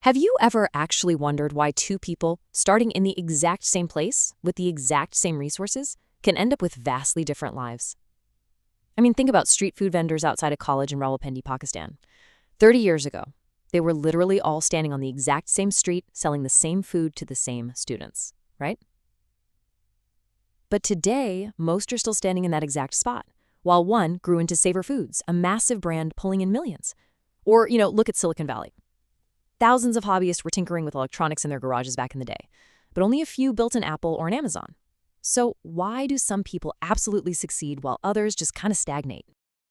Have you ever actually wondered why two people, starting in the exact same place, with the exact same resources, can end up with vastly different lives? I mean, think about street food vendors outside a college in Rawalpindi, Pakistan. 30 years ago, they were literally all standing on the exact same street, selling the same food to the same students, right? But today, most are still standing in that exact spot, while one grew into Savor Foods, a massive brand pulling in millions. Or, look at Silicon Valley. Thousands of hobbyists were tinkering with electronics in their garages back in the day, but only a few built an Apple or an Amazon. So why do some people absolutely succeed while others just kind of stagnate?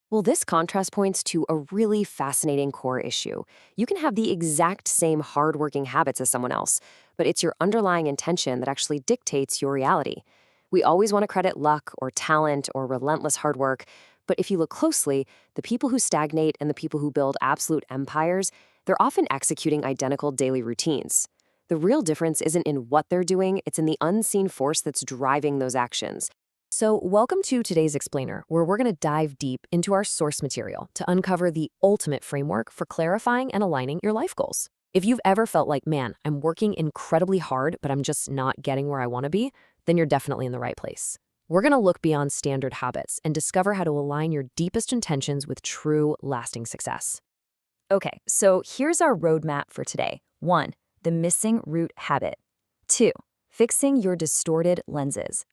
Well, this contrast points to a really fascinating core issue. You can have the exact same hardworking habits as someone else, but it's your underlying intention that actually dictates your reality. We always want to credit luck or talent or relentless hard work, but if you look closely, the people who stagnate and the people who build absolute empires, they're often executing identical daily routines. The real difference isn't in what they're doing, it's in the unseen force that's driving those actions. So, welcome to today's Explainer, where we're going to dive deep into our source material to uncover the ultimate framework for clarifying and aligning your life goals. If you've ever felt like, man, I'm working incredibly hard, but I'm just not getting where I want to be, then you're definitely in the right place. We're going to look beyond standard habits and discover how to align your deepest intentions with true, lasting success. Okay, so here's our roadmap for today. 1. The missing root habit. 2. Fixing your distorted lenses.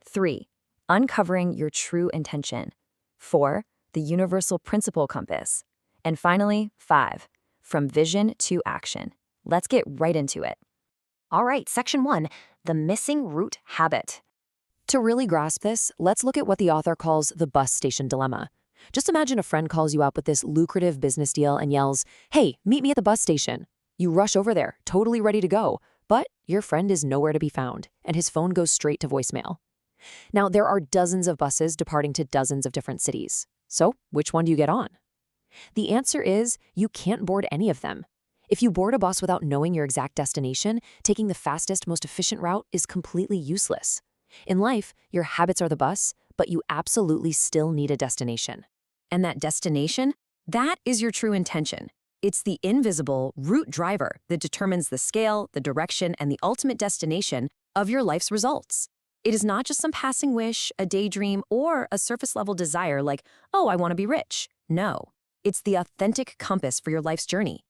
3. Uncovering your true intention. 4. The universal principle compass. And finally, 5. From vision to action. Let's get right into it. All right, section 1, the missing root habit. To really grasp this, let's look at what the author calls the bus station dilemma. Just imagine a friend calls you up with this lucrative business deal and yells, "Hey, meet me at the bus station." You rush over there, totally ready to go, but your friend is nowhere to be found, and his phone goes straight to voicemail. Now, there are dozens of buses departing to dozens of different cities. So, which one do you get on? The answer is you can't board any of them. If you board a bus without knowing your exact destination, taking the fastest, most efficient route is completely useless. In life, your habits are the bus, but you absolutely still need a destination. And that destination, that is your true intention. It's the invisible route driver that determines the scale, the direction, and the ultimate destination of your life's results. It is not just some passing wish, a daydream, or a surface-level desire like, oh, I want to be rich. No, it's the authentic compass for your life's journey.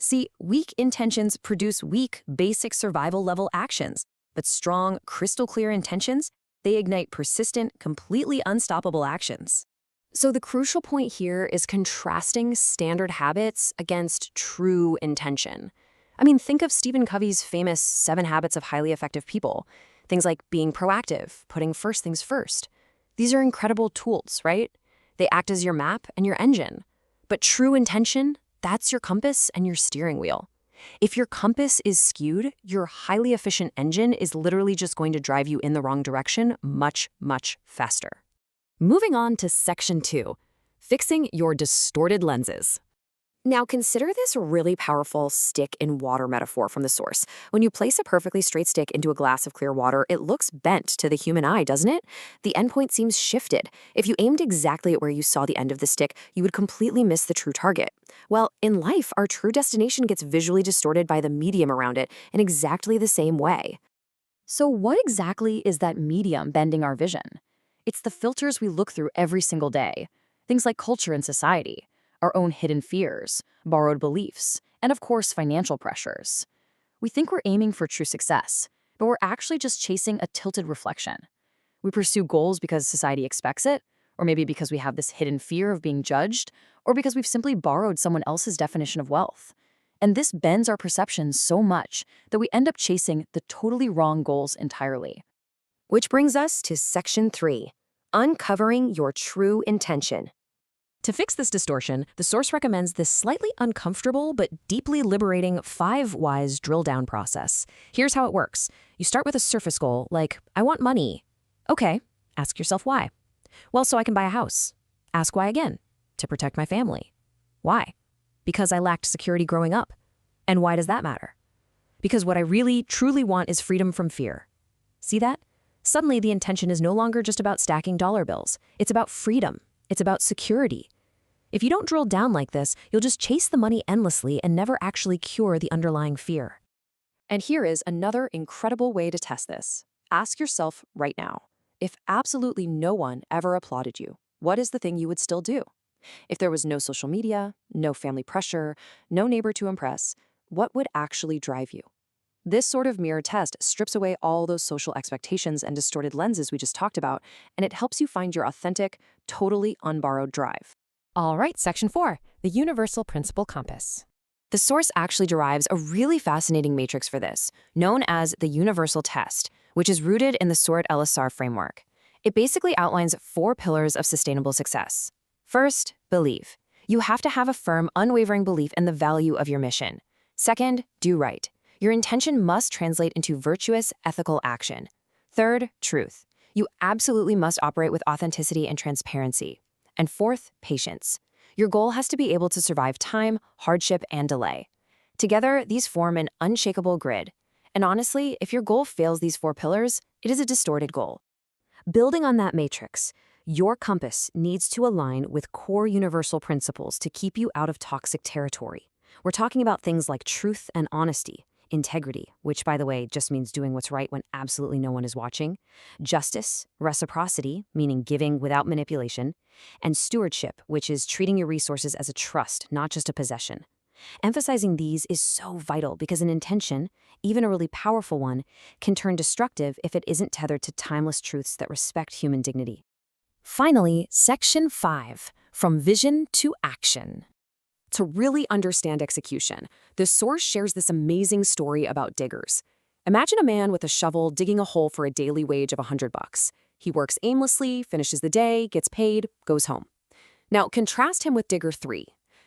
See, weak intentions produce weak, basic survival-level actions, but strong, crystal-clear intentions, they ignite persistent, completely unstoppable actions. So the crucial point here is contrasting standard habits against true intention. I mean, think of Stephen Covey's famous 7 Habits of Highly Effective People. Things like being proactive, putting first things first. These are incredible tools, right? They act as your map and your engine. But true intention, that's your compass and your steering wheel. If your compass is skewed, your highly efficient engine is literally just going to drive you in the wrong direction much, much faster. Moving on to section 2, fixing your distorted lenses. Now consider this really powerful stick in water metaphor from the source. When you place a perfectly straight stick into a glass of clear water, it looks bent to the human eye, doesn't it? The endpoint seems shifted. If you aimed exactly at where you saw the end of the stick, you would completely miss the true target. Well, in life, our true destination gets visually distorted by the medium around it in exactly the same way. So what exactly is that medium bending our vision? It's the filters we look through every single day. Things like culture and society, our own hidden fears, borrowed beliefs, and of course, financial pressures. We think we're aiming for true success, but we're actually just chasing a tilted reflection. We pursue goals because society expects it, or maybe because we have this hidden fear of being judged, or because we've simply borrowed someone else's definition of wealth. And this bends our perception so much that we end up chasing the totally wrong goals entirely. Which brings us to section 3, uncovering your true intention. To fix this distortion, the source recommends this slightly uncomfortable but deeply liberating 5 whys drill-down process. Here's how it works. You start with a surface goal, like, I want money. Okay, ask yourself why. Well, so I can buy a house. Ask why again. To protect my family. Why? Because I lacked security growing up. And why does that matter? Because what I really, truly want is freedom from fear. See that? Suddenly, the intention is no longer just about stacking dollar bills. It's about freedom. It's about security. If you don't drill down like this, you'll just chase the money endlessly and never actually cure the underlying fear. And here is another incredible way to test this. Ask yourself right now, if absolutely no one ever applauded you, what is the thing you would still do? If there was no social media, no family pressure, no neighbor to impress, what would actually drive you? This sort of mirror test strips away all those social expectations and distorted lenses we just talked about, and it helps you find your authentic, totally unborrowed drive. All right, Section 4, the Universal Principle Compass. The source actually derives a really fascinating matrix for this, known as the Universal Test, which is rooted in the Sword-Ellis framework. It basically outlines 4 pillars of sustainable success. First, believe. You have to have a firm, unwavering belief in the value of your mission. Second, do right. Your intention must translate into virtuous, ethical action. Third, truth. You absolutely must operate with authenticity and transparency. And fourth, patience. Your goal has to be able to survive time, hardship, and delay. Together, these form an unshakable grid. And honestly, if your goal fails these 4 pillars, it is a distorted goal. Building on that matrix, your compass needs to align with core universal principles to keep you out of toxic territory. We're talking about things like truth and honesty, integrity, which, by the way, just means doing what's right when absolutely no one is watching, justice, reciprocity, meaning giving without manipulation, and stewardship, which is treating your resources as a trust, not just a possession. Emphasizing these is so vital because an intention, even a really powerful one, can turn destructive if it isn't tethered to timeless truths that respect human dignity. Finally, Section 5, from vision to action. To really understand execution, the source shares this amazing story about diggers. Imagine a man with a shovel digging a hole for a daily wage of $100. He works aimlessly, finishes the day, gets paid, goes home. Now, contrast him with Digger 3.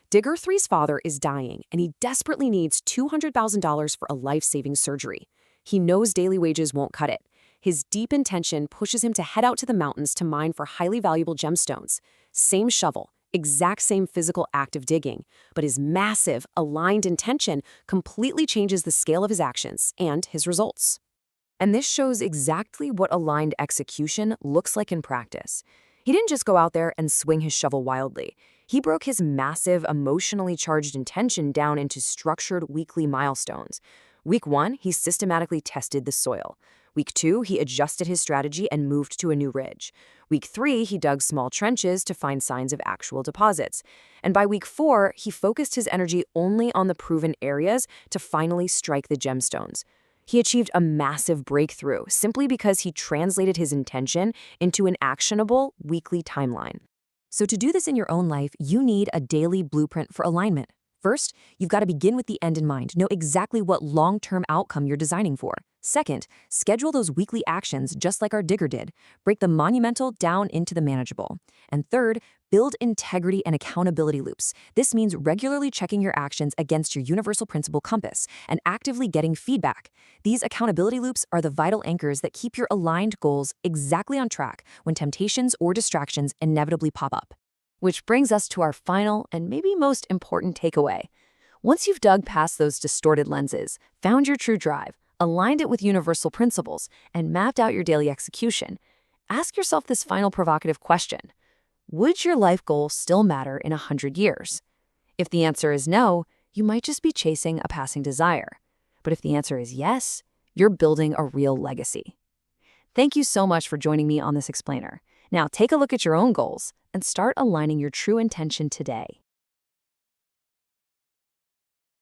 Digger 3's father is dying, and he desperately needs $200,000 for a life-saving surgery. He knows daily wages won't cut it. His deep intention pushes him to head out to the mountains to mine for highly valuable gemstones. Same shovel, exact same physical act of digging, but his massive, aligned intention completely changes the scale of his actions and his results. And this shows exactly what aligned execution looks like in practice. He didn't just go out there and swing his shovel wildly. He broke his massive, emotionally charged intention down into structured weekly milestones. Week 1, he systematically tested the soil. Week 2, he adjusted his strategy and moved to a new ridge. Week 3, he dug small trenches to find signs of actual deposits. And by week 4, he focused his energy only on the proven areas to finally strike the gemstones. He achieved a massive breakthrough simply because he translated his intention into an actionable weekly timeline. So to do this in your own life, you need a daily blueprint for alignment. First, you've got to begin with the end in mind. Know exactly what long-term outcome you're designing for. Second, schedule those weekly actions just like our digger did. Break the monumental down into the manageable. And third, build integrity and accountability loops. This means regularly checking your actions against your universal principle compass and actively getting feedback. These accountability loops are the vital anchors that keep your aligned goals exactly on track when temptations or distractions inevitably pop up. Which brings us to our final and maybe most important takeaway. Once you've dug past those distorted lenses, found your true drive, aligned it with universal principles, and mapped out your daily execution, ask yourself this final provocative question. Would your life goal still matter in 100 years? If the answer is no, you might just be chasing a passing desire. But if the answer is yes, you're building a real legacy. Thank you so much for joining me on this explainer. Now take a look at your own goals and start aligning your true intention today.